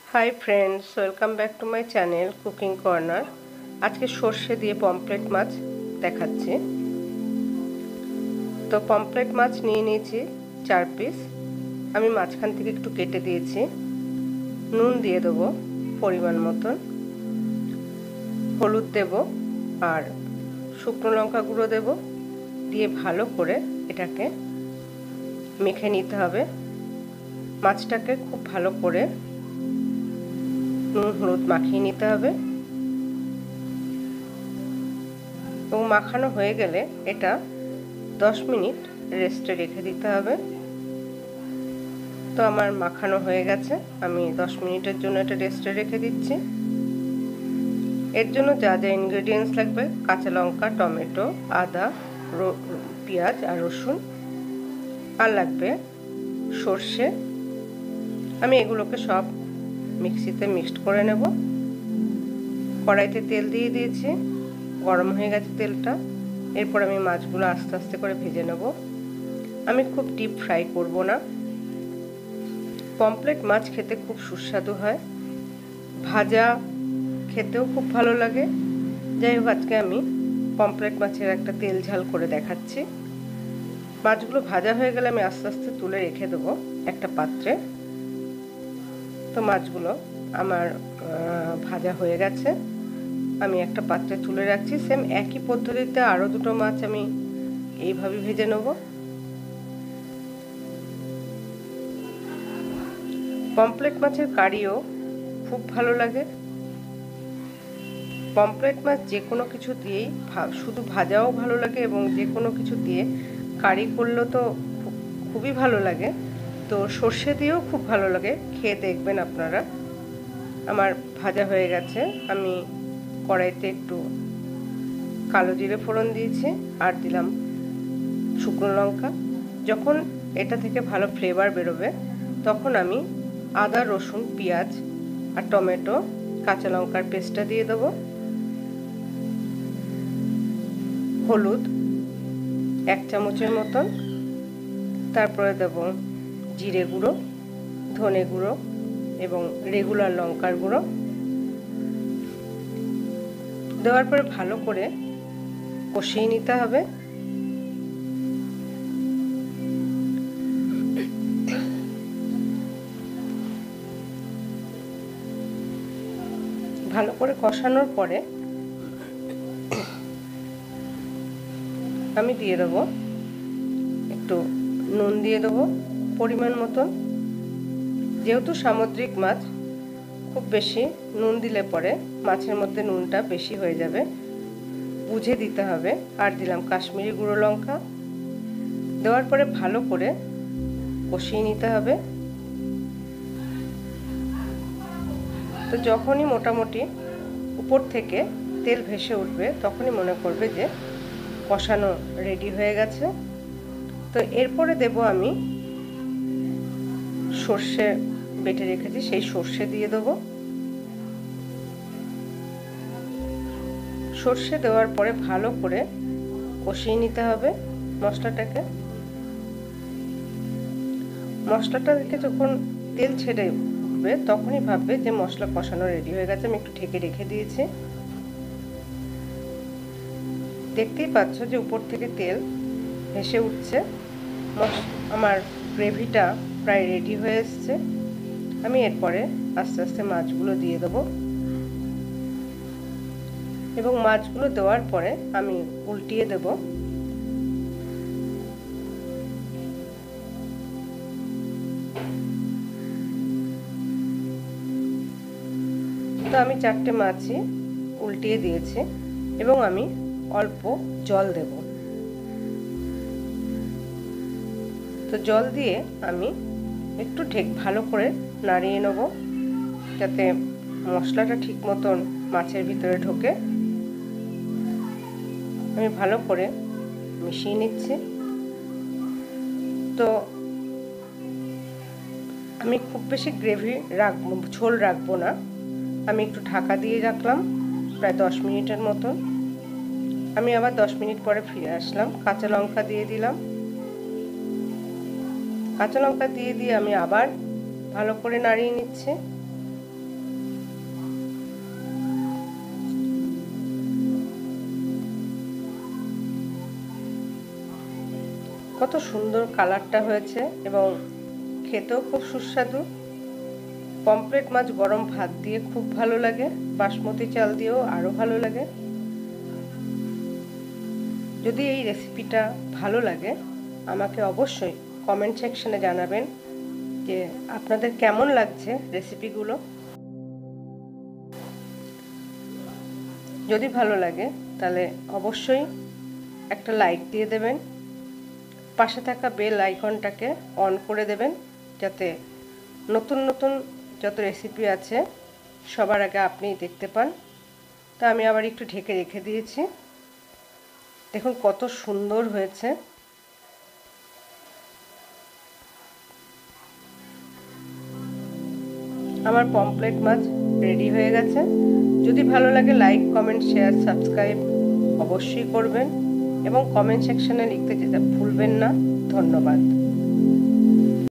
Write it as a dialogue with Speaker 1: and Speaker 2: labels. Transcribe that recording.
Speaker 1: High friends, welcome back to my channel cooking corner. आज के सर्षे दिए पम्पलेट माछ देखाচ্ছি। तो पम्पलेट माछ নিয়ে নিয়েছি 4 পিস। আমি মাঝখান থেকে একটু কেটে দিয়েছি। নুন দিয়ে দেব পরিমাণ মতন, হলুদ দেব আর শুকনো লঙ্কা গুঁড়ো দেব, দিয়ে ভালো করে এটাকে মেখে নিতে হবে। মাছটাকে খুব ভালো করে নুন হলুদ মাখিয়ে নিতে হবে এবং মাখানো হয়ে গেলে এটা 10 মিনিট রেস্টে রেখে দিতে হবে। তো আমার মাখানো হয়ে গেছে, আমি 10 মিনিটের জন্য এটা রেস্টে রেখে দিচ্ছি। এর জন্য যা যা ইনগ্রেডিয়েন্টস লাগবে, কাঁচা লঙ্কা, টমেটো, আদা, পেঁয়াজ আর রসুন, আর লাগবে সর্ষে। আমি এগুলোকে সব মিক্সিতে মিক্সড করে নেব। কড়াইতে তেল দিয়ে দিয়েছি, গরম হয়ে গেছে তেলটা। এরপর আমি মাছগুলো আস্তে আস্তে করে ভেজে নেব। আমি খুব ডিপ ফ্রাই করব না। পমফ্রেট মাছ খেতে খুব সুস্বাদু হয়, ভাজা খেতেও খুব ভালো লাগে। যাই হোক, আজকে আমি পমফ্রেট মাছের একটা তেল ঝাল করে দেখাচ্ছি। মাছগুলো ভাজা হয়ে গেলে আমি আস্তে আস্তে তুলে রেখে দেবো একটা পাত্রে। তো মাছগুলো আমার ভাজা হয়ে গেছে, আমি একটা পাত্রে তুলে রাখছি। সেম একই পদ্ধতিতে আরও দুটো মাছ আমি এইভাবে ভেজে নেব। পমফ্রেট মাছের কারিও খুব ভালো লাগে। পমফ্রেট মাছ যে কোনো কিছু দিয়েই, শুধু ভাজাও ভালো লাগে এবং যে কোনো কিছু দিয়ে কারি করলেও তো খুবই ভালো লাগে। তো সর্ষে দিয়েও খুব ভালো লাগে, খেয়ে দেখবেন আপনারা। আমার ভাজা হয়ে গেছে, আমি কড়াইতে একটু কালো জিরে ফোড়ন দিয়েছি আর দিলাম শুকনো লঙ্কা। যখন এটা থেকে ভালো ফ্লেভার বেরোবে তখন আমি আদা, রসুন, পেঁয়াজ আর টমেটো, কাঁচা লঙ্কার পেস্টটা দিয়ে দেবো, হলুদ 1 চামচের মতন, তারপরে দেব জিরে গুঁড়ো, ধনে গুঁড়ো এবং রেগুলার লঙ্কার গুঁড়ো। দেওয়ার পরে ভালো করে কষিয়ে নিতে হবে। ভালো করে কষানোর পরে আমি দিয়ে দেবো একটু নুন দিয়ে দেবো পরিমাণ মতন। যেহেতু সামুদ্রিক মাছ, খুব বেশি নুন দিলে পরে মাছের মধ্যে নুনটা বেশি হয়ে যাবে, বুঝে দিতে হবে। আর দিলাম কাশ্মীরি গুঁড়ো লঙ্কা। দেওয়ার পরে ভালো করে কষিয়ে নিতে হবে। তো যখনই মোটামুটি উপর থেকে তেল ভেসে উঠবে তখনই মনে করবে যে কষানো রেডি হয়ে গেছে। তো এরপরে দেব আমি সর্ষে বেটে রেখেছি, সেই সর্ষে দিয়ে দেবো। সর্ষে দেওয়ার পরে ভালো করে কষিয়ে নিতে হবে মশলাটাকে। মশলাটা থেকে যখন তেল ছেড়ে উঠবে তখনই ভাববে যে মশলা কষানো রেডি হয়ে গেছে। আমি একটু ঢেকে রেখে দিয়েছি। দেখতেই পাচ্ছ যে উপর থেকে তেল ভেসে উঠছে। আমার গ্রেভিটা প্রায় রেডি হয়ে এসছে। আমি এরপরে আস্তে আস্তে মাছগুলো দিয়ে দেবো এবং মাছগুলো দেওয়ার পরে আমি উল্টিয়ে দেব। তো আমি 4টে মাছই উল্টিয়ে দিয়েছি এবং আমি অল্প জল দেব। তো জল দিয়ে আমি একটু ভালো করে নাড়িয়ে নেব যাতে মশলাটা ঠিক মতন মাছের ভিতরে ঢোকে। আমি ভালো করে মিশিয়ে নিচ্ছি। তো আমি খুব বেশি গ্রেভি রাখবো, ঝোল রাখবো না। আমি একটু ঢাকা দিয়ে রাখলাম প্রায় 10 মিনিটের মতন। আমি আবার 10 মিনিট পরে ফিরে আসলাম। কাঁচা লঙ্কা দিয়ে দিলাম। কাঁচা লঙ্কা দিয়ে আমি আবার ভালো করে নাড়িয়ে নিচ্ছি। কত সুন্দর কালারটা হয়েছে এবং খেতেও খুব সুস্বাদু। পমফ্রেট মাছ গরম ভাত দিয়ে খুব ভালো লাগে, বাসমতি চাল দিয়েও আরও ভালো লাগে। যদি এই রেসিপিটা ভালো লাগে আমাকে অবশ্যই কমেন্ট সেকশনে জানাবেন যে আপনাদের কেমন লাগছে রেসিপিগুলো। যদি ভালো লাগে তাহলে অবশ্যই একটা লাইক দিয়ে দেবেন, পাশে থাকা বেল আইকনটাকে অন করে দেবেন যাতে নতুন নতুন যত রেসিপি আছে সবার আগে আপনি দেখতে পান। তা আমি আবার একটু ঢেকে রেখে দিয়েছি। দেখুন কত সুন্দর হয়েছে। আমার পমফ্রেট মাছ রেডি হয়ে গেছে। যদি ভালো লাগে লাইক, কমেন্ট, শেয়ার, সাবস্ক্রাইব অবশ্যই করবেন এবং কমেন্ট সেকশনে লিখতে যেতে ভুলবেন না। ধন্যবাদ।